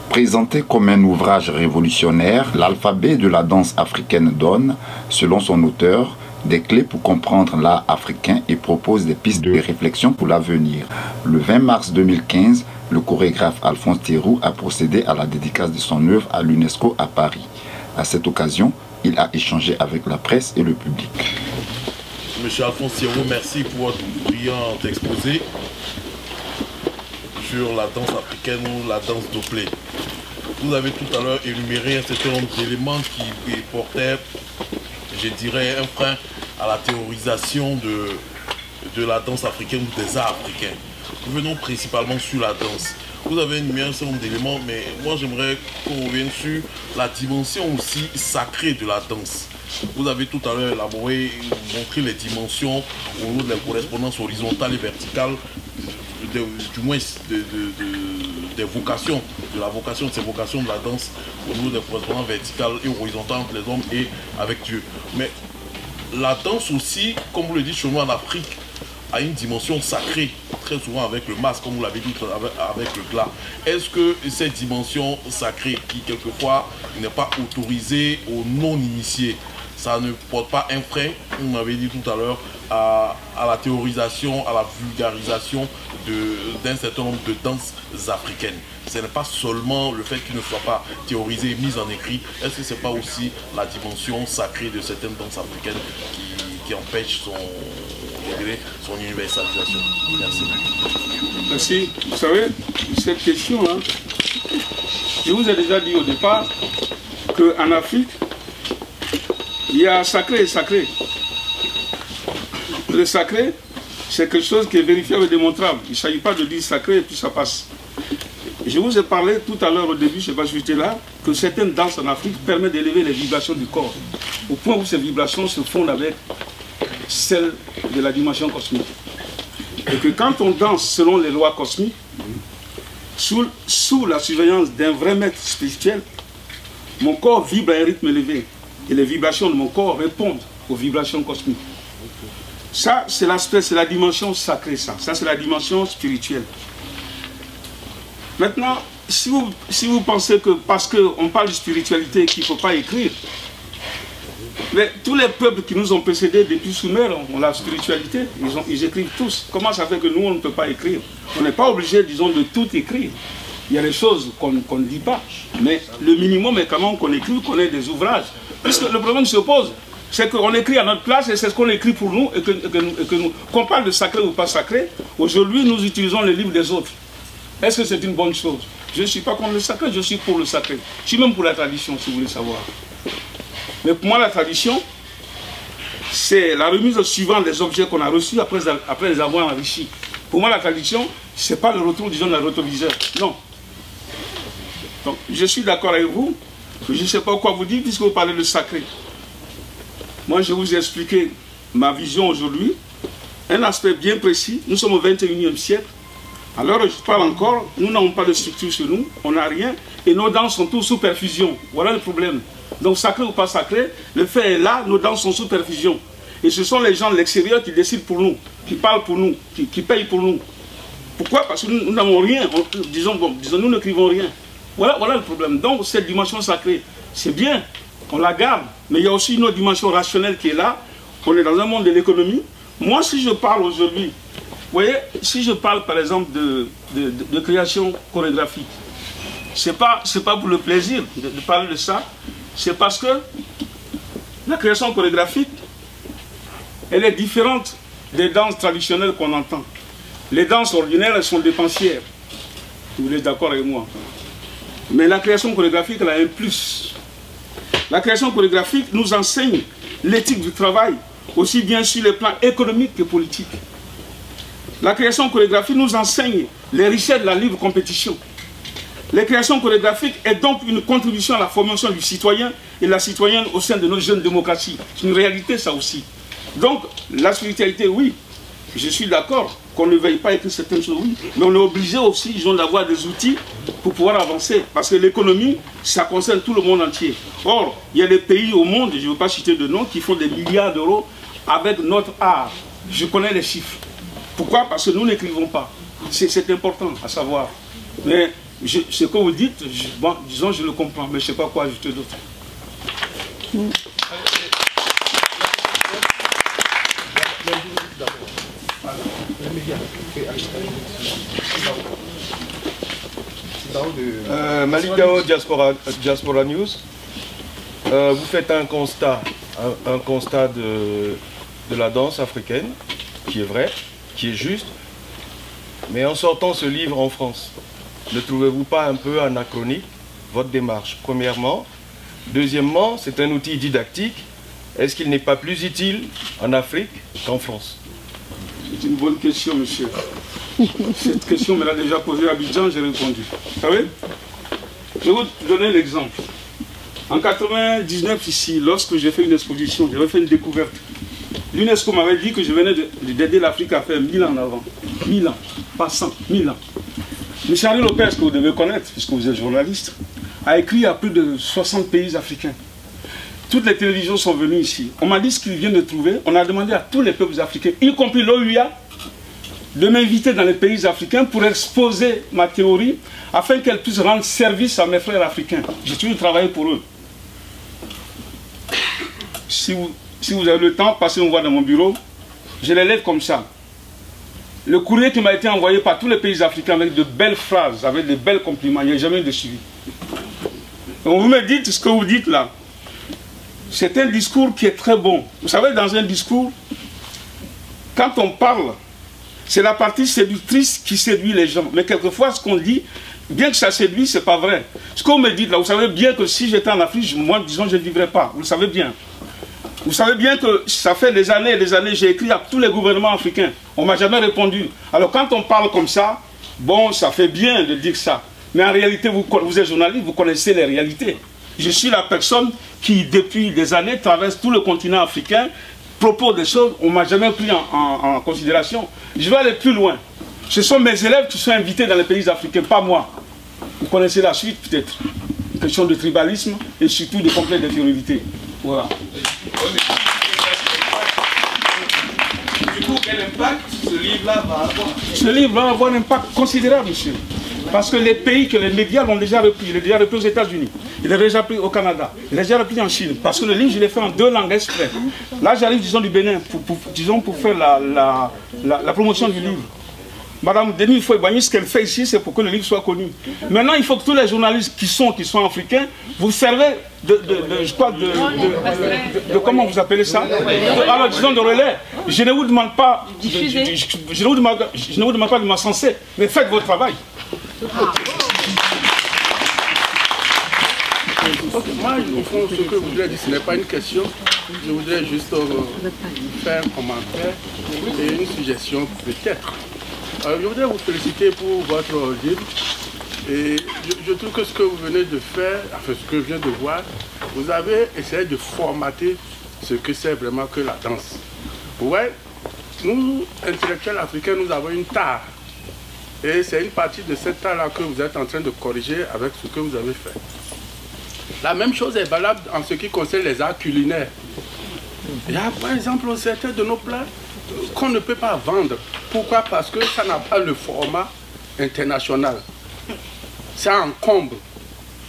Présenté comme un ouvrage révolutionnaire, l'alphabet de la danse africaine donne, selon son auteur, des clés pour comprendre l'art africain et propose des pistes de réflexion pour l'avenir. Le 20 mars 2015, le chorégraphe Alphonse Théroux a procédé à la dédicace de son œuvre à l'UNESCO à Paris. À cette occasion, il a échangé avec la presse et le public. Monsieur Alphonse Théroux, merci pour votre brillant exposé sur la danse africaine ou la danse doppelée. Vous avez tout à l'heure énuméré un certain nombre d'éléments qui portaient, je dirais, un frein à la théorisation de la danse africaine ou des arts africains. Revenons principalement sur la danse. Vous avez énuméré un certain nombre d'éléments, mais moi j'aimerais qu'on revienne sur la dimension aussi sacrée de la danse. Vous avez tout à l'heure élaboré, montré les dimensions au niveau de la correspondance horizontale et verticale, du moins des vocations, de la vocation de ces vocations de la danse au niveau des correspondances verticales et horizontales entre les hommes et avec Dieu. Mais la danse aussi, comme vous le dites chez nous en Afrique, a une dimension sacrée, très souvent avec le masque, comme vous l'avez dit, avec le glas. Est-ce que cette dimension sacrée, qui quelquefois n'est pas autorisée aux non-initiés, ça ne porte pas un frein, on avait dit tout à l'heure, à la théorisation, à la vulgarisation d'un certain nombre de danses africaines? Ce n'est pas seulement le fait qu'il ne soit pas théorisé et mis en écrit, est-ce que ce n'est pas aussi la dimension sacrée de certaines danses africaines qui empêche son universalisation? Merci. Merci. Vous savez, cette question, hein, je vous ai déjà dit au départ qu'en Afrique, il y a sacré et sacré. Le sacré, c'est quelque chose qui est vérifiable et démontrable. Il ne s'agit pas de dire sacré et puis ça passe. Je vous ai parlé tout à l'heure au début, je ne sais pas si j'étais là, que certaines danses en Afrique permettent d'élever les vibrations du corps, au point où ces vibrations se fondent avec celles de la dimension cosmique. Et que quand on danse selon les lois cosmiques, sous la surveillance d'un vrai maître spirituel, mon corps vibre à un rythme élevé. Et les vibrations de mon corps répondent aux vibrations cosmiques. Ça, c'est l'aspect, c'est la dimension sacrée, ça. Ça, c'est la dimension spirituelle. Maintenant, si vous pensez que parce qu'on parle de spiritualité qu'il ne faut pas écrire, mais tous les peuples qui nous ont précédés depuis Sumer ont la spiritualité, ils écrivent tous. Comment ça fait que nous, on ne peut pas écrire? On n'est pas obligé, disons, de tout écrire. Il y a des choses qu'on ne dit pas, mais le minimum est quand même qu'on écrit, qu'on ait des ouvrages. Puisque le problème se pose, c'est qu'on écrit à notre place et c'est ce qu'on écrit pour nous, qu'on parle de sacré ou pas sacré. Aujourd'hui, nous utilisons les livres des autres. Est-ce que c'est une bonne chose? Je ne suis pas contre le sacré, je suis pour le sacré. Je suis même pour la tradition, si vous voulez savoir. Mais pour moi, la tradition, c'est la remise suivant des objets qu'on a reçus après les avoir enrichis. Pour moi, la tradition, ce n'est pas le retour, disons, d'un rétroviseur. Non. Donc, je suis d'accord avec vous. Je ne sais pas quoi vous dire puisque vous parlez de sacré. Moi, je vous ai expliqué ma vision aujourd'hui. Un aspect bien précis. Nous sommes au 21e siècle. Alors, je parle encore, nous n'avons pas de structure chez nous, on n'a rien, et nos danses sont tous sous perfusion. Voilà le problème. Donc, sacré ou pas sacré, le fait est là, nos danses sont sous perfusion. Et ce sont les gens de l'extérieur qui décident pour nous, qui parlent pour nous, qui payent pour nous. Pourquoi? Parce que nous n'avons rien. Disons, nous n'écrivons rien. Voilà le problème. Donc, cette dimension sacrée, c'est bien, on la garde. Mais il y a aussi une autre dimension rationnelle qui est là. On est dans un monde de l'économie. Moi, si je parle aujourd'hui, vous voyez, si je parle par exemple de création chorégraphique, c'est pas pour le plaisir de parler de ça, c'est parce que la création chorégraphique, elle est différente des danses traditionnelles qu'on entend. Les danses ordinaires, elles sont dépensières. Vous êtes d'accord avec moi? Mais la création chorégraphique, elle a un plus. La création chorégraphique nous enseigne l'éthique du travail, aussi bien sur les plans économiques que politiques. La création chorégraphique nous enseigne les richesses de la libre compétition. La création chorégraphique est donc une contribution à la formation du citoyen et de la citoyenne au sein de nos jeunes démocraties. C'est une réalité, ça aussi. Donc, la spiritualité, oui, je suis d'accord qu'on ne veuille pas écrire certaines choses, oui, mais on est obligé aussi, disons, d'avoir des outils pour pouvoir avancer. Parce que l'économie, ça concerne tout le monde entier. Or, il y a des pays au monde, je ne veux pas citer de nom, qui font des milliards d'euros avec notre art. Je connais les chiffres. Pourquoi? Parce que nous n'écrivons pas. C'est important à savoir. Mais ce que vous dites, bon, disons, je le comprends, mais je ne sais pas quoi ajouter d'autre. Malik Dao, Diaspora News. Vous faites un constat de la danse africaine, qui est vrai, qui est juste. Mais en sortant ce livre en France, ne trouvez-vous pas un peu anachronique votre démarche, premièrement? Deuxièmement, c'est un outil didactique. Est-ce qu'il n'est pas plus utile en Afrique qu'en France? C'est une bonne question, monsieur. Cette question me l'a déjà posée à Abidjan, j'ai répondu. Vous savez, je vais vous donner l'exemple. En 1999, ici, lorsque j'ai fait une exposition, j'avais fait une découverte. L'UNESCO m'avait dit que je venais d'aider l'Afrique à faire 1000 ans en avant. 1000 ans, pas 100, 1000 ans. M. Henri Lopez, que vous devez connaître, puisque vous êtes journaliste, a écrit à plus de 60 pays africains. Toutes les télévisions sont venues ici. On m'a dit ce qu'ils viennent de trouver. On a demandé à tous les peuples africains, y compris l'OUA, de m'inviter dans les pays africains pour exposer ma théorie afin qu'elle puisse rendre service à mes frères africains. J'ai toujours travaillé pour eux. Si vous avez le temps, passez me voir dans mon bureau. J'ai les lettres comme ça. Le courrier qui m'a été envoyé par tous les pays africains avec de belles phrases, avec de belles compliments, il n'y a jamais eu de suivi. Donc vous me dites ce que vous dites là. C'est un discours qui est très bon. Vous savez, dans un discours, quand on parle, c'est la partie séductrice qui séduit les gens. Mais quelquefois, ce qu'on dit, bien que ça séduit, ce n'est pas vrai. Ce qu'on me dit là, vous savez bien que si j'étais en Afrique, moi, disons, je ne vivrais pas. Vous le savez bien. Vous savez bien que ça fait des années et des années, j'ai écrit à tous les gouvernements africains. On ne m'a jamais répondu. Alors quand on parle comme ça, bon, ça fait bien de dire ça. Mais en réalité, vous êtes journaliste, vous connaissez les réalités. Je suis la personne qui, depuis des années, traverse tout le continent africain, propose des choses, on ne m'a jamais pris en considération. Je vais aller plus loin. Ce sont mes élèves qui sont invités dans les pays africains, pas moi. Vous connaissez la suite, peut-être. Question de tribalisme et surtout de complexe d'infériorité. Voilà. Du coup, quel impact ce livre-là va avoir? Ce livre va avoir un impact considérable, monsieur. Parce que les pays que les médias l'ont déjà repris, il est déjà repris aux États-Unis, il est déjà repris au Canada, il est déjà repris en Chine. Parce que le livre, je l'ai fait en 2 langues exprès. Là, j'arrive, disons, du Bénin, pour faire la promotion du livre. Madame Denis Foy-Bagny, ce qu'elle fait ici, c'est pour que le livre soit connu. Maintenant, il faut que tous les journalistes qui sont africains, vous servez de comment vous appelez ça? Alors, disons de relais. Je ne vous demande pas de m'encenser, mais faites votre travail. Moi, au fond, ce que je voudrais dire, ce n'est pas une question. Je voudrais juste faire un commentaire et une suggestion peut-être. Je voudrais vous féliciter pour votre livre. Et je trouve que ce que vous venez de faire, enfin ce que je viens de voir, vous avez essayé de formater ce que c'est vraiment que la danse. Ouais, nous, intellectuels africains, nous avons une tare. Et c'est une partie de cette tare-là que vous êtes en train de corriger avec ce que vous avez fait. La même chose est valable en ce qui concerne les arts culinaires. Il y a par exemple certains de nos plats qu'on ne peut pas vendre. Pourquoi? Parce que ça n'a pas le format international. Ça encombre.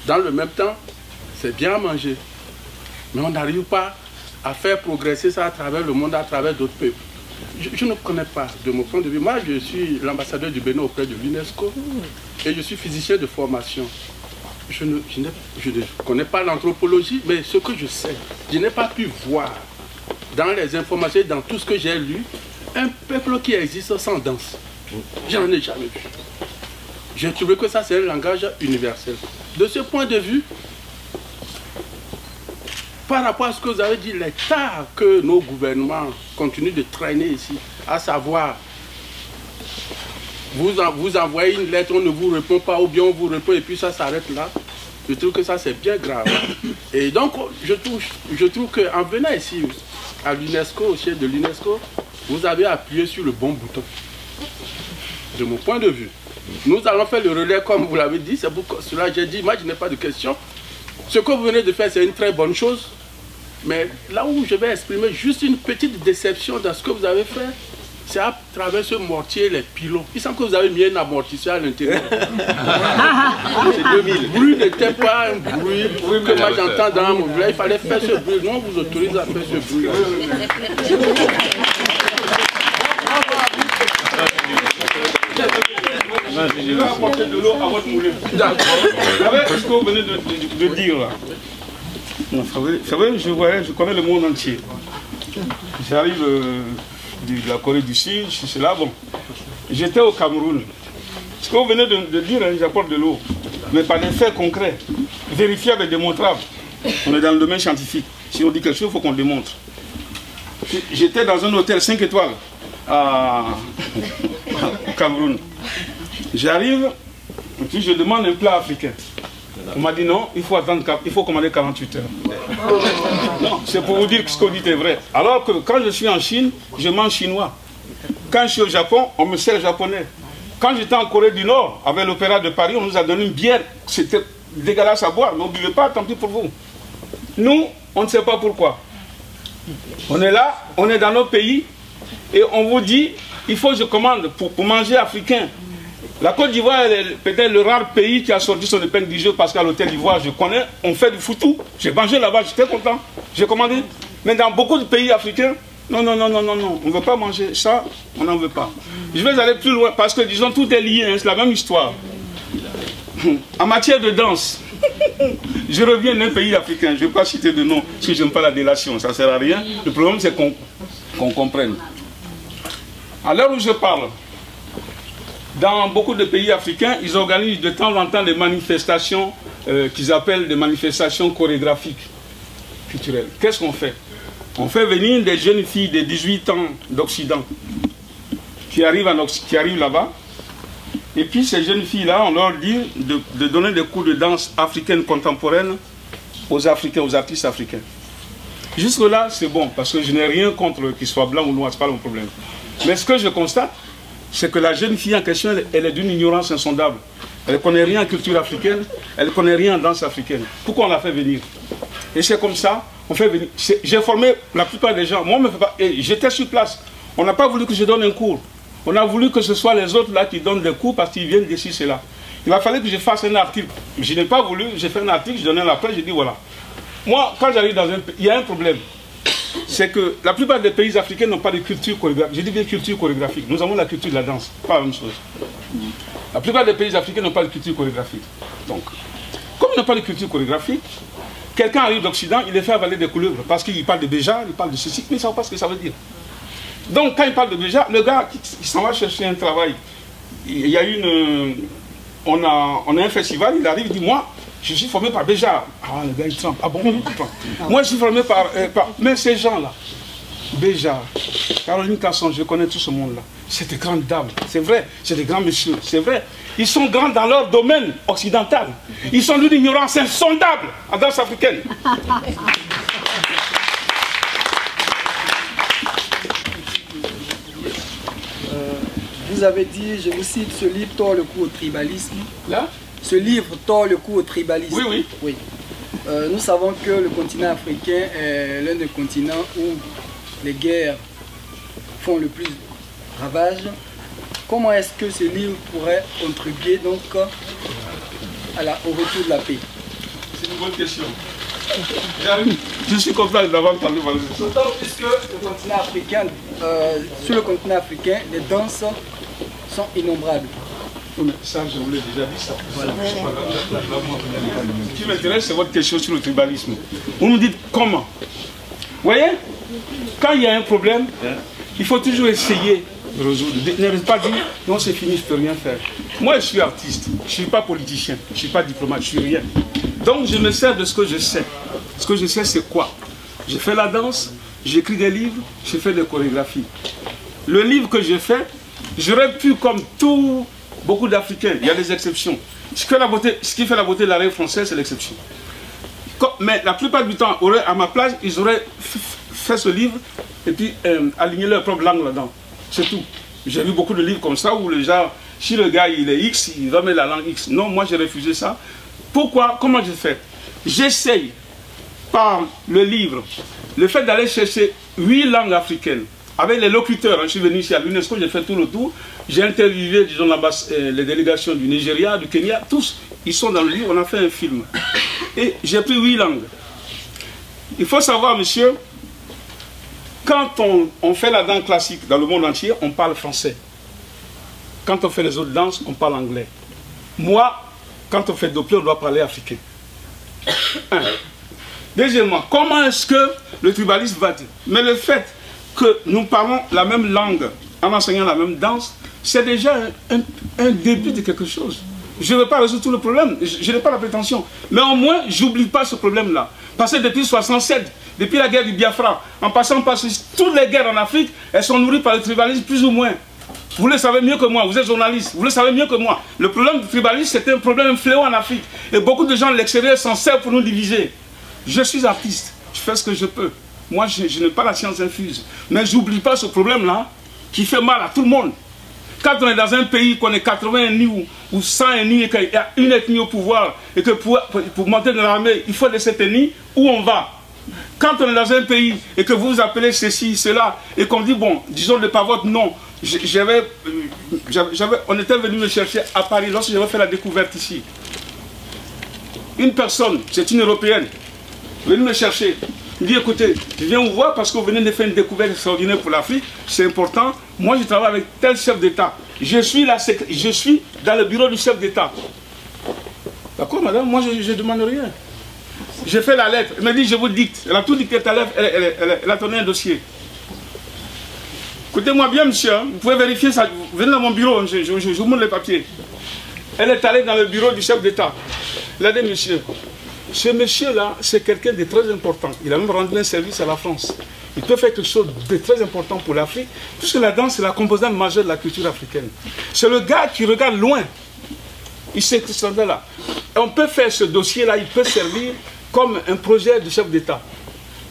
Dans le même temps, c'est bien à manger. Mais on n'arrive pas à faire progresser ça à travers le monde, à travers d'autres peuples. Je ne connais pas, de mon point de vue. Moi, je suis l'ambassadeur du Bénin auprès de l'UNESCO et je suis physicien de formation. Je ne connais pas l'anthropologie, mais ce que je sais, je n'ai pas pu voir dans les informations, dans tout ce que j'ai lu, un peuple qui existe sans danse. Je n'en ai jamais vu. J'ai trouvé que ça, c'est un langage universel. De ce point de vue, par rapport à ce que vous avez dit, les tares que nos gouvernements continuent de traîner ici, à savoir, vous envoyez une lettre, on ne vous répond pas, ou bien on vous répond et puis ça s'arrête là. Je trouve que ça, c'est bien grave. Et donc, je trouve qu'en venant ici, à l'UNESCO, au siège de l'UNESCO, vous avez appuyé sur le bon bouton. De mon point de vue. Nous allons faire le relais comme vous l'avez dit, c'est pour cela que j'ai dit, moi je n'ai pas de question. Ce que vous venez de faire, c'est une très bonne chose. Mais là où je vais exprimer juste une petite déception dans ce que vous avez fait, c'est à travers ce mortier, les pylons. Il semble que vous avez mis un amortisseur à l'intérieur. Le bruit n'était pas un bruit que moi j'entends dans mon village. Il fallait faire ce bruit. Non, on vous autorise à faire ce bruit. Je vais apporter de l'eau à votre moulin. Vous savez ce que vous venez de dire là? Vous savez, je connais le monde entier. J'arrive de la Corée du Sud, c'est là, bon. J'étais au Cameroun. Ce que vous venez de dire, hein, j'apporte de l'eau. Mais par des faits concrets, vérifiables et démontrables. On est dans le domaine scientifique. Si on dit quelque chose, il faut qu'on démontre. J'étais dans un hôtel 5 étoiles au Cameroun. J'arrive, et puis je demande un plat africain. On m'a dit non, il faut attendre, il faut commander 48 heures. Non, c'est pour vous dire que ce que vous dites est vrai. Alors que quand je suis en Chine, je mange chinois. Quand je suis au Japon, on me sert japonais. Quand j'étais en Corée du Nord, avec l'Opéra de Paris, on nous a donné une bière. C'était dégueulasse à boire. Ne buvez pas, tant pis pour vous. Nous, on ne sait pas pourquoi. On est là, on est dans nos pays, et on vous dit, il faut que je commande pour manger africain. La Côte d'Ivoire est peut-être le rare pays qui a sorti son épingle du jeu parce qu'à l'hôtel d'Ivoire, je connais, on fait du foutou. J'ai mangé là-bas, j'étais content, j'ai commandé. Mais dans beaucoup de pays africains, non, non, non, non, non, non, on ne veut pas manger ça, on n'en veut pas. Je vais aller plus loin parce que, disons, tout est lié, hein, c'est la même histoire. En matière de danse, je reviens d'un pays africain, je ne vais pas citer de nom parce que je n'aime pas la délation, ça ne sert à rien. Le problème, c'est qu'on comprenne. À l'heure où je parle, dans beaucoup de pays africains, ils organisent de temps en temps des manifestations qu'ils appellent des manifestations chorégraphiques, culturelles. Qu'est-ce qu'on fait? On fait venir des jeunes filles de 18 ans d'Occident qui arrivent là-bas. Et puis ces jeunes filles-là, on leur dit de donner des cours de danse africaine contemporaine aux Africains, aux artistes africains. Jusque-là, c'est bon, parce que je n'ai rien contre qu'ils soient blancs ou noirs, ce n'est pas mon problème. Mais ce que je constate, c'est que la jeune fille en question, elle est d'une ignorance insondable. Elle ne connaît rien en culture africaine, elle ne connaît rien en danse africaine. Pourquoi on la fait venir? Et c'est comme ça, on fait venir. J'ai formé la plupart des gens, moi, j'étais sur place. On n'a pas voulu que je donne un cours. On a voulu que ce soit les autres là qui donnent des cours parce qu'ils viennent d'ici, c'est là. Il a fallu que je fasse un article. Je n'ai pas voulu, j'ai fait un article, je donnais la presse, j'ai dit voilà. Moi, quand j'arrive dans un pays, il y a un problème. C'est que la plupart des pays africains n'ont pas de culture chorégraphique. Je dis bien culture chorégraphique. Nous avons la culture de la danse, pas la même chose. La plupart des pays africains n'ont pas de culture chorégraphique. Donc, comme ils n'ont pas de culture chorégraphique, quelqu'un arrive d'Occident, il les fait avaler des couleuvres parce qu'il parle de béja, il parle de ceci, mais il ne sait pas ce que ça veut dire. Donc, quand il parle de béja, le gars, il s'en va chercher un travail. Il y a on a un festival, il arrive, il dit moi, je suis formé par Béja. Ah, le gars, il tremble. Ah bon, il tremble. Moi, je suis formé par... Mais ces gens-là, Béja, Caroline Casson, je connais tout ce monde-là. C'est des grandes dames, c'est vrai. C'est des grands messieurs, c'est vrai. Ils sont grands dans leur domaine occidental. Ils sont d'une ignorance insondable en danse africaine. Vous avez dit, je vous cite, ce livre tord le cou au tribalisme. Là? Ce livre tord le cou au tribalisme. Oui, oui. Oui. Nous savons que le continent africain est l'un des continents où les guerres font le plus ravage. Comment est-ce que ce livre pourrait contribuer donc au retour de la paix? C'est une bonne question. Je suis content d'avoir parlé de ça. D'autant plus que le continent africain, sur le continent africain, les danses sont innombrables. Oui, mais ça, je vous l'ai déjà dit ça. Voilà. Ce qui m'intéresse, c'est votre question sur le tribalisme. Vous me dites comment? Vous voyez, quand il y a un problème, il faut toujours essayer de résoudre. Ne pas dire, non, c'est fini, je ne peux rien faire. Moi, je suis artiste, je ne suis pas politicien, je ne suis pas diplomate, je ne suis rien. Donc, je me sers de ce que je sais. Ce que je sais, c'est quoi? J'ai fait la danse, j'écris des livres, je fais des chorégraphies. Le livre que j'ai fait, j'aurais pu, comme beaucoup d'Africains, il y a des exceptions. Ce qui fait la beauté de la rêve française, c'est l'exception. Mais la plupart du temps, à ma place, ils auraient fait ce livre et puis aligné leur propre langue là-dedans. C'est tout. J'ai vu beaucoup de livres comme ça où si le gars il est X, il va mettre la langue X. Non, moi j'ai refusé ça. Pourquoi? Comment je fais? J'essaye par le livre, le fait d'aller chercher 8 langues africaines, avec les locuteurs. Je suis venu ici à l'UNESCO, j'ai fait tout le tour. J'ai interviewé, disons, les délégations du Nigeria, du Kenya, tous, ils sont dans le livre, on a fait un film. Et j'ai pris 8 langues. Il faut savoir, monsieur, quand on fait la danse classique dans le monde entier, on parle français. Quand on fait les autres danses, on parle anglais. Moi, quand on fait Doppler, on doit parler africain. Un. Deuxièmement, comment est-ce que le tribalisme va dire? Mais le fait que nous parlons la même langue en enseignant la même danse, c'est déjà un début de quelque chose. Je ne veux pas résoudre tout le problème, je n'ai pas la prétention. Mais au moins, je n'oublie pas ce problème-là. Parce que depuis 1967, depuis la guerre du Biafra, en passant par toutes les guerres en Afrique, elles sont nourries par le tribalisme plus ou moins. Vous le savez mieux que moi, vous êtes journaliste, vous le savez mieux que moi. Le problème du tribalisme, c'était un problème, un fléau en Afrique. Et beaucoup de gens de l'extérieur s'en servent pour nous diviser. Je suis artiste, je fais ce que je peux. Moi, je n'ai pas la science infuse. Mais je n'oublie pas ce problème-là qui fait mal à tout le monde. Quand on est dans un pays, qu'on est 80 ennemis ou 100 ennemis et qu'il y a une ethnie au pouvoir et que pour monter dans l'armée, il faut de cette ethnie, où on va? Quand on est dans un pays et que vous vous appelez ceci, cela, et qu'on dit, bon, disons de par votre nom, on était venu me chercher à Paris lorsque j'avais fait la découverte ici. Une personne, c'est une Européenne, venue me chercher. Il dit, écoutez, je viens vous voir parce que vous venez de faire une découverte extraordinaire pour l'Afrique, c'est important. Moi, je travaille avec tel chef d'État. Je suis dans le bureau du chef d'État. D'accord, madame, moi, je ne demande rien. J'ai fait la lettre. Elle m'a dit, je vous dicte. Elle a tout dicté à l'heure, elle a tourné un dossier. Écoutez-moi bien, monsieur, hein, vous pouvez vérifier ça. Vous venez dans mon bureau, je vous montre les papiers. Elle est allée dans le bureau du chef d'État. Elle a dit, monsieur, ce monsieur-là, c'est quelqu'un de très important. Il a même rendu un service à la France. Il peut faire quelque chose de très important pour l'Afrique, puisque la danse, c'est la composante majeure de la culture africaine. C'est le gars qui regarde loin. Il sait que ce là. Et on peut faire ce dossier-là, il peut servir comme un projet du chef d'État.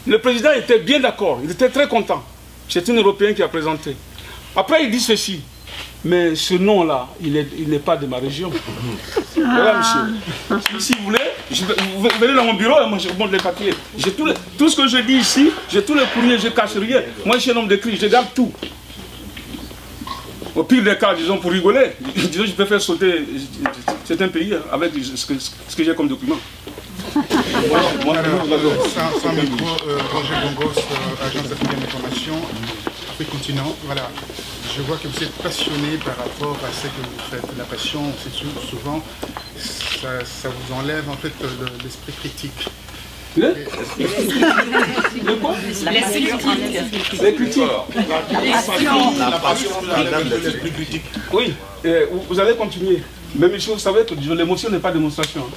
Le président était bien d'accord, il était très content. C'est un Européen qui a présenté. Après, il dit ceci. Mais ce nom-là, il n'est pas de ma région. Voilà, monsieur. Si vous voulez, vous venez dans mon bureau et moi je vous montre les papiers. Tout ce que je dis ici, j'ai tous les courriers, je ne cache rien. Moi, je suis un homme d'écrit, je garde tout. Au pire des cas, disons, pour rigoler, disons, je peux faire sauter certains pays avec ce que j'ai comme document. Sans micro, Roger Bongos, Agence africaine d'information, Afrique continent. Voilà. Je vois que vous êtes passionné par rapport à ce que vous faites. La passion, c'est souvent, ça vous enlève en fait l'esprit critique. La passion enlève l'esprit critique. Oui, vous allez continuer. Mais monsieur, vous savez que l'émotion n'est pas démonstration.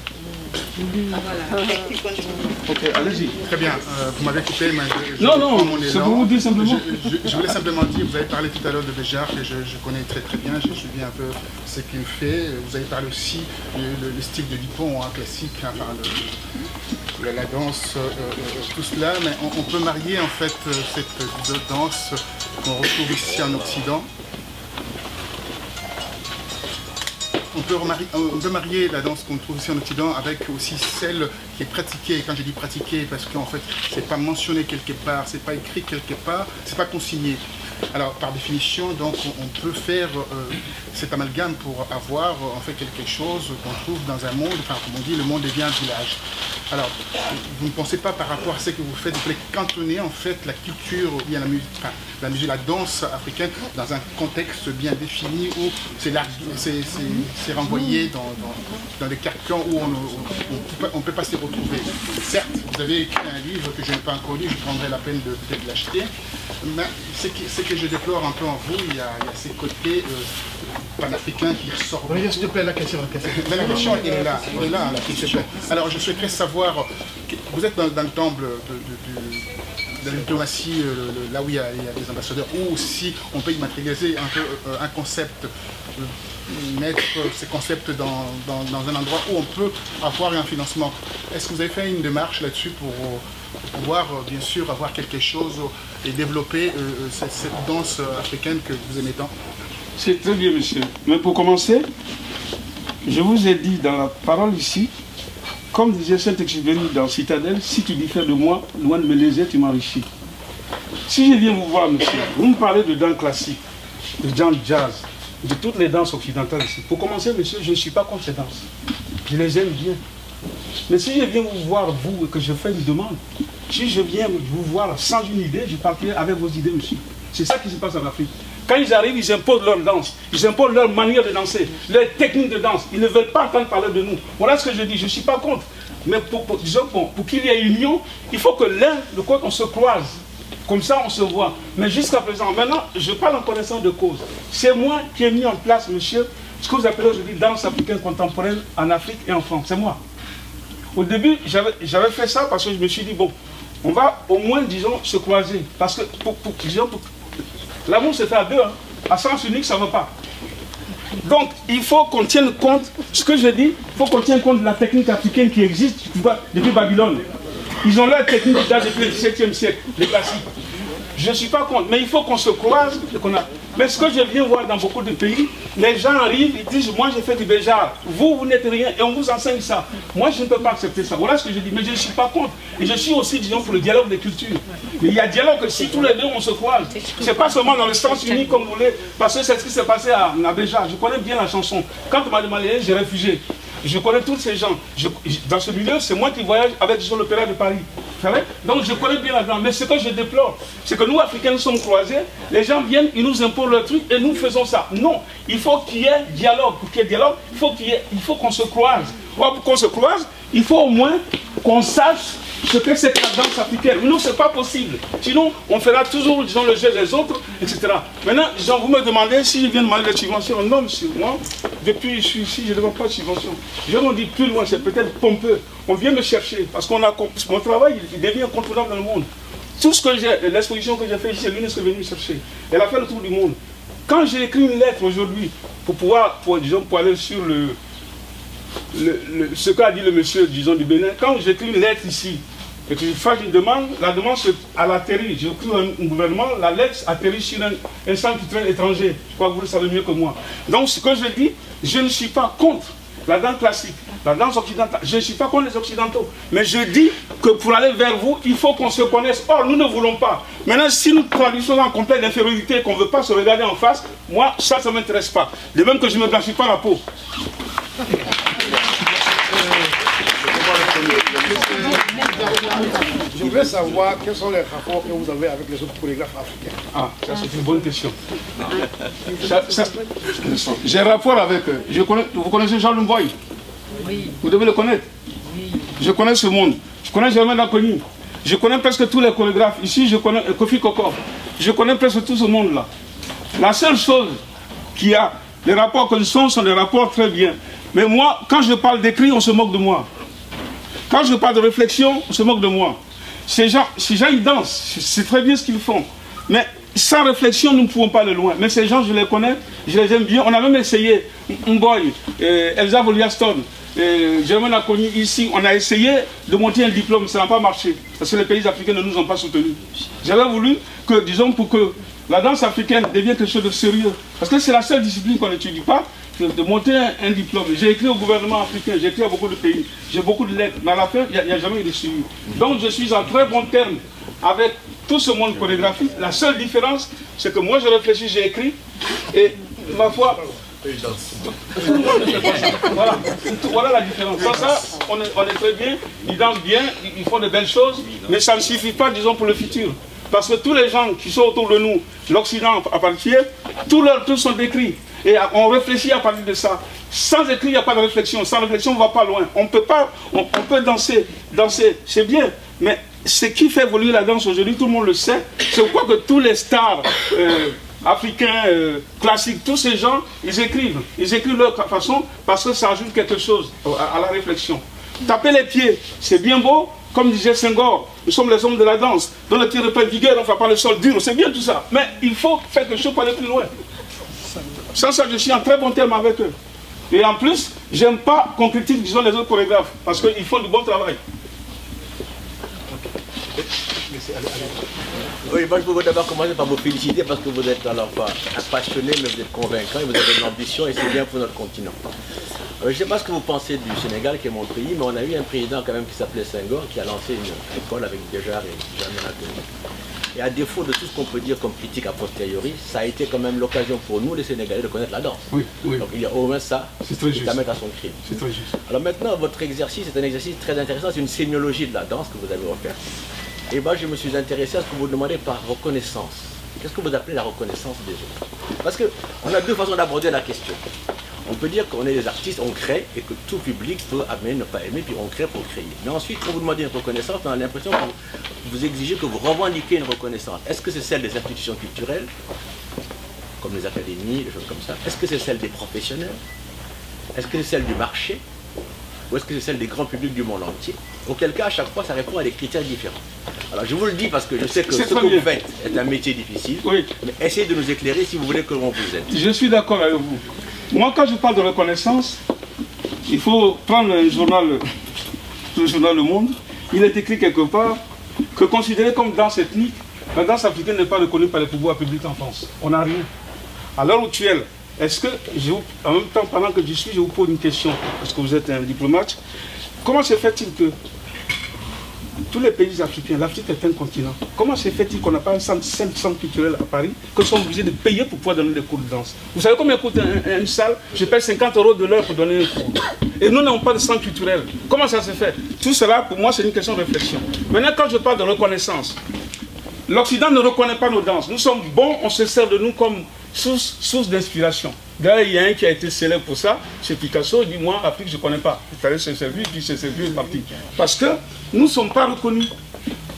Ok, allez-y. Très bien, vous m'avez coupé, mais non, c'est pour vous dire simplement. Je voulais simplement dire, vous avez parlé tout à l'heure de Béjar, que je connais très très bien, j'ai suivi un peu ce qu'il fait. Vous avez parlé aussi le style de Dupont, classique, enfin, la danse, tout cela, mais on peut marier en fait cette danse qu'on retrouve ici en Occident. On peut marier la danse qu'on trouve ici en Occident avec aussi celle qui est pratiquée. Et quand je dis pratiquée, parce qu'en fait, c'est pas mentionné quelque part, c'est pas écrit quelque part, c'est pas consigné. Alors, par définition, donc, on peut faire cet amalgame pour avoir en fait quelque chose qu'on trouve dans un monde, enfin, comme on dit, le monde devient un village. Alors, vous ne pensez pas par rapport à ce que vous faites, vous voulez cantonner en fait la culture, ou bien la musique, la danse africaine dans un contexte bien défini où c'est renvoyé dans des carcans où on ne peut pas s'y retrouver. Certes, vous avez écrit un livre que je n'ai pas encore lu, je prendrai la peine de peut-être l'acheter, mais ce que je déplore un peu en vous, il y a ces côtés panafricains qui ressortent. S'il te plaît, la question. La question, elle est là, la question. Alors, je souhaiterais savoir, vous êtes dans le temple de la diplomatie, là où il y a des ambassadeurs, ou si on peut immatérialiser un peu un concept, mettre ces concepts dans un endroit où on peut avoir un financement. Est-ce que vous avez fait une démarche là-dessus pour pouvoir, bien sûr, avoir quelque chose et développer cette danse africaine que vous aimez tant? C'est très bien, monsieur. Mais pour commencer, je vous ai dit dans la parole ici, comme disait Saint-Exupéry dans Citadelle, si tu diffères de moi, loin de me léser, tu m'enrichis. Si je viens vous voir, monsieur, vous me parlez de danse classique, de danse jazz, de toutes les danses occidentales ici. Pour commencer, monsieur, je ne suis pas contre ces danses. Je les aime bien. Mais si je viens vous voir, vous, et que je fais une demande, si je viens vous voir sans une idée, je partirai avec vos idées, monsieur. C'est ça qui se passe en Afrique. Quand ils arrivent, ils imposent leur danse, ils imposent leur manière de danser, leur technique de danse. Ils ne veulent pas entendre parler de nous. Voilà ce que je dis, je ne suis pas contre. Mais disons, pour qu'il y ait union, il faut que l'un, de quoi qu'on se croise. Comme ça, on se voit. Mais jusqu'à présent, maintenant, je parle en connaissance de cause. C'est moi qui ai mis en place, monsieur, ce que vous appelez aujourd'hui danse africaine contemporaine en Afrique et en France. C'est moi. Au début, j'avais fait ça parce que je me suis dit, bon, on va au moins, disons, se croiser. Parce que, l'amour se fait à deux, hein. À sens unique, ça ne va pas. Donc, il faut qu'on tienne compte, ce que je dis, il faut qu'on tienne compte de la technique africaine qui existe depuis Babylone. Ils ont leur technique déjà depuis le XVIIe siècle, les classiques. Je ne suis pas contre, mais il faut qu'on se croise. Mais ce que je viens voir dans beaucoup de pays, les gens arrivent, ils disent, moi j'ai fait du béjar, vous n'êtes rien, et on vous enseigne ça. Moi je ne peux pas accepter ça. Voilà ce que je dis, mais je ne suis pas contre. Et je suis aussi, disons, pour le dialogue des cultures. Mais il y a dialogue que si tous les deux on se croise, c'est pas seulement dans le sens unique comme vous voulez, parce que c'est ce qui s'est passé à Béjar. Je connais bien la chanson. Quand on m'a demandé, j'ai refusé. Je connais tous ces gens. Dans ce milieu, c'est moi qui voyage avec l'Opéra de Paris. Donc je connais bien la danse. Mais ce que je déplore, c'est que nous, Africains, nous sommes croisés. Les gens viennent, ils nous imposent leur truc et nous faisons ça. Non, il faut qu'il y ait dialogue. Pour qu'il y ait dialogue, il faut qu'on se croise. Or, pour qu'on se croise, il faut au moins qu'on sache ce que c'est que la danse africaine. Nous, ce n'est pas possible. Sinon, on fera toujours, disons, le jeu des autres, etc. Maintenant, disons, vous me demandez si je viens demander des subventions. Non, monsieur, moi, depuis que je suis ici, je ne demande pas de subvention. Je m'en dis plus loin, c'est peut-être pompeux. On vient me chercher, parce qu'on a mon travail, il devient incontournable dans le monde. Tout ce que j'ai, l'exposition que j'ai faite ici, c'est l'UNESCO qui est venue me chercher. Elle a fait le tour du monde. Quand j'ai écrit une lettre aujourd'hui, pour aller sur ce qu'a dit le monsieur, disons, du Bénin, quand j'écris une lettre ici, et que je fasse une demande, la demande elle atterrit. J'ai écrit un gouvernement, la lettre atterrit sur un centre culturel étranger. Je crois que vous le savez mieux que moi. Donc ce que je dis, je ne suis pas contre la danse classique, la danse occidentale. Je ne suis pas contre les occidentaux. Mais je dis que pour aller vers vous, il faut qu'on se connaisse. Or, nous ne voulons pas. Maintenant, si nous traduisons en complète infériorité, qu'on ne veut pas se regarder en face, moi, ça ne m'intéresse pas. De même que je ne me blanchis pas la peau. Je voulais savoir quels sont les rapports que vous avez avec les autres chorégraphes africains. Ah, ça c'est une bonne question. J'ai un rapport avec eux. Vous connaissez Jean Lumboy? Oui. Vous devez le connaître. Oui. Je connais ce monde. Je connais Germain Laconi. Je connais presque tous les chorégraphes. Ici, je connais Kofi Kokor. Je connais presque tout ce monde-là. La seule chose qu'il y a, les rapports que nous sont des rapports très bien. Mais moi, quand je parle d'écrit, on se moque de moi. Quand je parle de réflexion, on se moque de moi. Ces gens, ils dansent, c'est très bien ce qu'ils font. Mais sans réflexion, nous ne pouvons pas aller loin. Mais ces gens, je les connais, je les aime bien. On a même essayé, Mboy, Elsa Voliaston, Germain Laconi, ici, on a essayé de monter un diplôme, ça n'a pas marché. Parce que les pays africains ne nous ont pas soutenus. J'avais voulu que, disons, pour que la danse africaine devienne quelque chose de sérieux. Parce que c'est la seule discipline qu'on n'étudie pas. De monter un diplôme. J'ai écrit au gouvernement africain, j'ai écrit à beaucoup de pays, j'ai beaucoup de lettres, mais à la fin, il n'y a jamais eu de suivi. Donc je suis en très bon terme avec tout ce monde chorégraphique. La seule différence, c'est que moi je réfléchis, j'ai écrit, et ma foi, voilà la différence. Sans ça, on est très bien, ils dansent bien, ils font de belles choses, mais ça ne suffit pas, disons, pour le futur. Parce que tous les gens qui sont autour de nous, l'Occident en particulier, tous leurs trucs sont décrits. Et on réfléchit à partir de ça. Sans écrit, il n'y a pas de réflexion. Sans réflexion, on ne va pas loin. On peut danser, c'est bien. Mais ce qui fait évoluer la danse aujourd'hui, tout le monde le sait, c'est pourquoi que tous les stars africains, classiques, tous ces gens, ils écrivent leur façon parce que ça ajoute quelque chose à la réflexion. Taper les pieds, c'est bien beau, comme disait Senghor, nous sommes les hommes de la danse. Dans le tir de pleine vigueur, on ne fait pas le sol dur, c'est bien tout ça. Mais il faut faire quelque chose pour aller plus loin. Sans ça, je suis en très bon terme avec eux. Et en plus, j'aime pas qu'on critique, disons, les autres chorégraphes, parce qu'ils font du bon travail. Oui, moi je voudrais d'abord commencer par vous féliciter parce que vous êtes à la fois passionné, mais vous êtes convaincant et vous avez de l'ambition et c'est bien pour notre continent. Je ne sais pas ce que vous pensez du Sénégal, qui est mon pays, mais on a eu un président quand même qui s'appelait Senghor, qui a lancé une école avec Béjar et Germain Laconi. Et à défaut de tout ce qu'on peut dire comme critique a posteriori, ça a été quand même l'occasion pour nous, les Sénégalais, de connaître la danse. Oui, oui. Donc il y a au moins ça qui t'amène à son crime. C'est très juste. Alors maintenant, votre exercice est un exercice très intéressant, c'est une sémiologie de la danse que vous avez offerte. Et moi, je me suis intéressé à ce que vous demandez par reconnaissance. Qu'est-ce que vous appelez la reconnaissance des autres? Parce qu'on a deux façons d'aborder la question. On peut dire qu'on est des artistes, on crée, et que tout public peut aimer, ne pas aimer, puis on crée pour créer. Mais ensuite, quand vous demandez une reconnaissance, on a l'impression que vous exigez, que vous revendiquez une reconnaissance. Est-ce que c'est celle des institutions culturelles, comme les académies, des choses comme ça? Est-ce que c'est celle des professionnels? Est-ce que c'est celle du marché? Ou est-ce que c'est celle des grands publics du monde entier? Auquel cas, à chaque fois, ça répond à des critères différents. Alors, je vous le dis parce que je sais que ce que vous faites est un métier difficile, oui. Mais essayez de nous éclairer si vous voulez que l'on vous aide. Je suis d'accord avec vous. Moi, quand je parle de reconnaissance, il faut prendre le journal Le Monde. Il est écrit quelque part que considéré comme danse ethnique, la danse africaine n'est pas reconnue par les pouvoirs publics en France. On n'a rien. À l'heure actuelle, est-ce que, en même temps, pendant que je suis, je vous pose une question, parce que vous êtes un diplomate, comment se fait-il que tous les pays africains, l'Afrique est un continent, comment se fait-il qu'on n'a pas un centre culturel à Paris, que nous sommes obligés de payer pour pouvoir donner des cours de danse? Vous savez combien coûte une salle? Je paye 50 € de l'heure pour donner un cours. Et nous n'avons pas de centre culturel. Comment ça se fait? Tout cela, pour moi, c'est une question de réflexion. Maintenant, quand je parle de reconnaissance, l'Occident ne reconnaît pas nos danses. Nous sommes bons, on se sert de nous comme source d'inspiration. D'ailleurs, il y a un qui a été célèbre pour ça, c'est Picasso. Il dit, moi, Afrique, je ne connais pas. Il fallait se servir, puis se servir parti. Parce que nous ne sommes pas reconnus.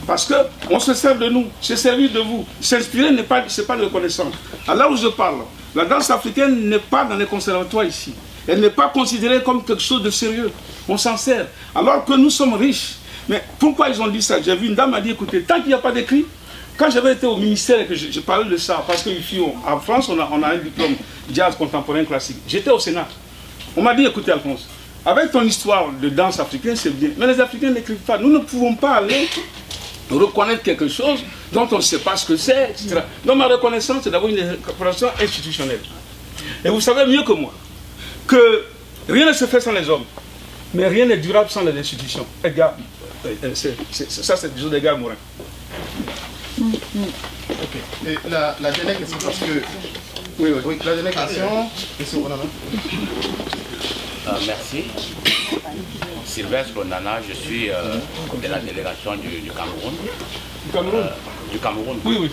Parce qu'on se sert de nous, se servir de vous. S'inspirer, ce n'est pas de reconnaissance. À là où je parle, la danse africaine n'est pas dans les conservatoires ici. Elle n'est pas considérée comme quelque chose de sérieux. On s'en sert. Alors que nous sommes riches. Mais pourquoi ils ont dit ça? J'ai vu une dame a dit, écoutez, tant qu'il n'y a pas d'écrit, quand j'avais été au ministère et que je parlais de ça, parce qu'en France, on a un diplôme jazz contemporain classique. J'étais au Sénat. On m'a dit, écoutez Alphonse, avec ton histoire de danse africaine, c'est bien. Mais les Africains n'écrivent pas. Nous ne pouvons pas aller reconnaître quelque chose dont on ne sait pas ce que c'est, etc. Donc ma reconnaissance, c'est d'abord une reconnaissance institutionnelle. Et vous savez mieux que moi que rien ne se fait sans les hommes. Mais rien n'est durable sans les institutions. Edgar, ça c'est du d'Edgar Morin. Ok. Et la dernière question, parce que... Oui, la dernière question... Merci. Sylvestre Onana, je suis de la délégation du Cameroun. Du Cameroun Du Cameroun. Oui, oui.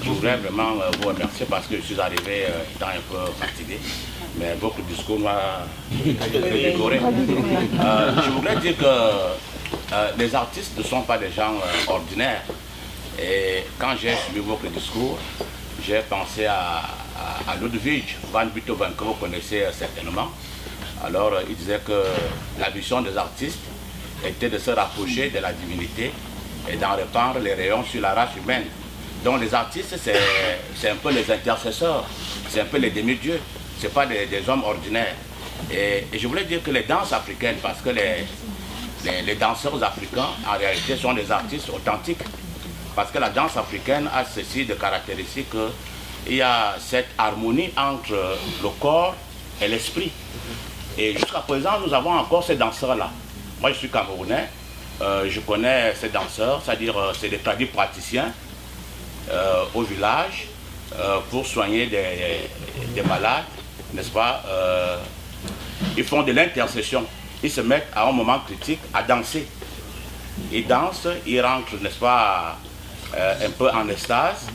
Je voudrais vraiment vous remercier parce que je suis arrivé étant un peu fatigué. Mais votre discours m'a rigoré. Je voudrais dire que les artistes ne sont pas des gens ordinaires. Et quand j'ai suivi votre discours, j'ai pensé à Ludwig van Beethoven, que vous connaissez certainement. Alors, il disait que la mission des artistes était de se rapprocher de la divinité et d'en répandre les rayons sur la race humaine. Donc les artistes, c'est un peu les intercesseurs, c'est un peu les demi-dieux, ce n'est pas des hommes ordinaires. Et je voulais dire que les danses africaines, parce que les danseurs africains, en réalité, sont des artistes authentiques. Parce que la danse africaine a ceci de caractéristique qu'il y a cette harmonie entre le corps et l'esprit. Et jusqu'à présent, nous avons encore ces danseurs-là. Moi, je suis camerounais, je connais ces danseurs, c'est-à-dire c'est des tradis praticiens au village pour soigner des malades, n'est-ce pas? Ils font de l'intercession. Ils se mettent à un moment critique à danser. Ils dansent, ils rentrent, n'est-ce pas, un peu en extase,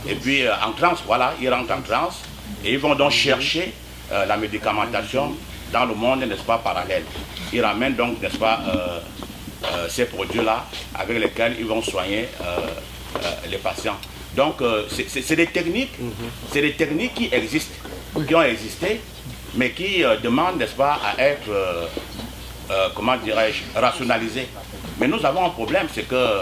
et puis en transe, voilà, ils rentrent en transe, et ils vont donc chercher la médicamentation dans le monde, n'est-ce pas, parallèle. Ils ramènent donc, n'est-ce pas, ces produits-là avec lesquels ils vont soigner les patients. Donc, c'est des techniques, qui existent, qui ont existé, mais qui demandent, n'est-ce pas, à être, comment dirais-je, rationalisées. Mais nous avons un problème, c'est que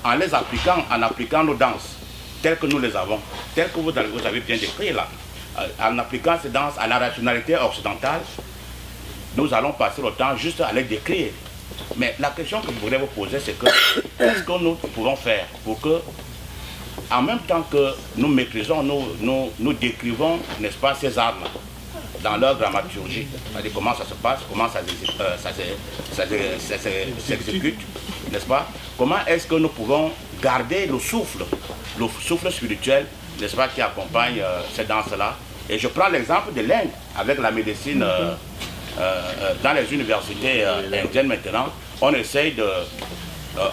en les appliquant, en appliquant nos danses, telles que nous les avons, telles que vous avez bien décrit là, en appliquant ces danses à la rationalité occidentale, nous allons passer le temps juste à les décrire. Mais la question que je voulais vous poser, c'est que qu'est-ce que nous pouvons faire pour que, en même temps que nous maîtrisons, nous décrivons, n'est-ce pas, ces arts-là, dans leur dramaturgie, c'est-à-dire comment ça se passe, comment ça s'exécute, n'est-ce pas? Comment est-ce que nous pouvons garder le souffle spirituel, n'est-ce pas, qui accompagne ces danses-là. Et je prends l'exemple de l'Inde, avec la médecine dans les universités indiennes maintenant, on essaye de...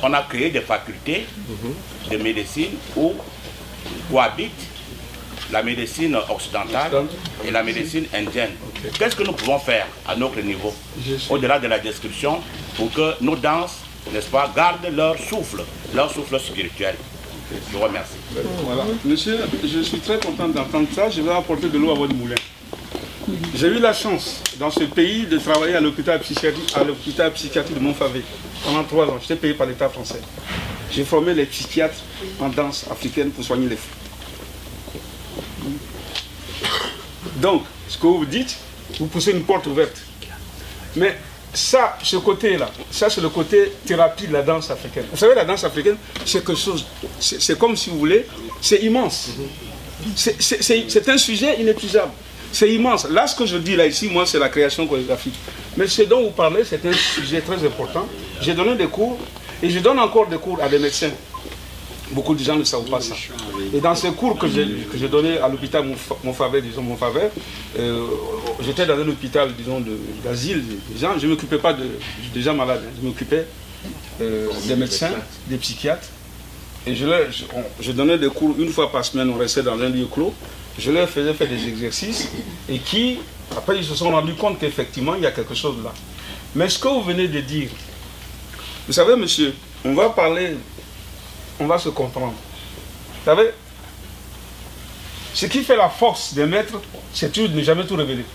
on a créé des facultés de médecine où cohabitent la médecine occidentale et la médecine indienne. Qu'est-ce que nous pouvons faire à notre niveau, au-delà de la description, pour que nos danses, n'est-ce pas, gardent leur souffle spirituel. Je vous remercie. Voilà. Monsieur, je suis très content d'entendre ça. Je vais apporter de l'eau à votre moulin. J'ai eu la chance, dans ce pays, de travailler à l'hôpital psychiatrique de Montfavet pendant 3 ans. J'étais payé par l'État français. J'ai formé les psychiatres en danse africaine pour soigner les fous. Donc, ce que vous dites, vous poussez une porte ouverte. Mais ça, ce côté-là, ça c'est le côté thérapie de la danse africaine. Vous savez, la danse africaine, c'est quelque chose, c'est comme si vous voulez, c'est immense. C'est un sujet inépuisable. C'est immense. Là, ce que je dis là ici, moi, c'est la création chorégraphique. Mais ce dont vous parlez, c'est un sujet très important. J'ai donné des cours, et je donne encore des cours à des médecins. Beaucoup de gens ne savent pas ça. Et dans ces cours que j'ai donnés à l'hôpital Montfavet, j'étais dans un hôpital, disons, d'asile des gens. Je ne m'occupais pas des gens malades, hein. Je m'occupais des médecins, des psychiatres. Et je donnais des cours une fois par semaine, on restait dans un lieu clos. Je leur faisais faire des exercices et après, ils se sont rendus compte qu'effectivement, il y a quelque chose là. Mais ce que vous venez de dire, vous savez, monsieur, on va parler, on va se comprendre. Vous savez, ce qui fait la force des maîtres, c'est de ne jamais tout révéler.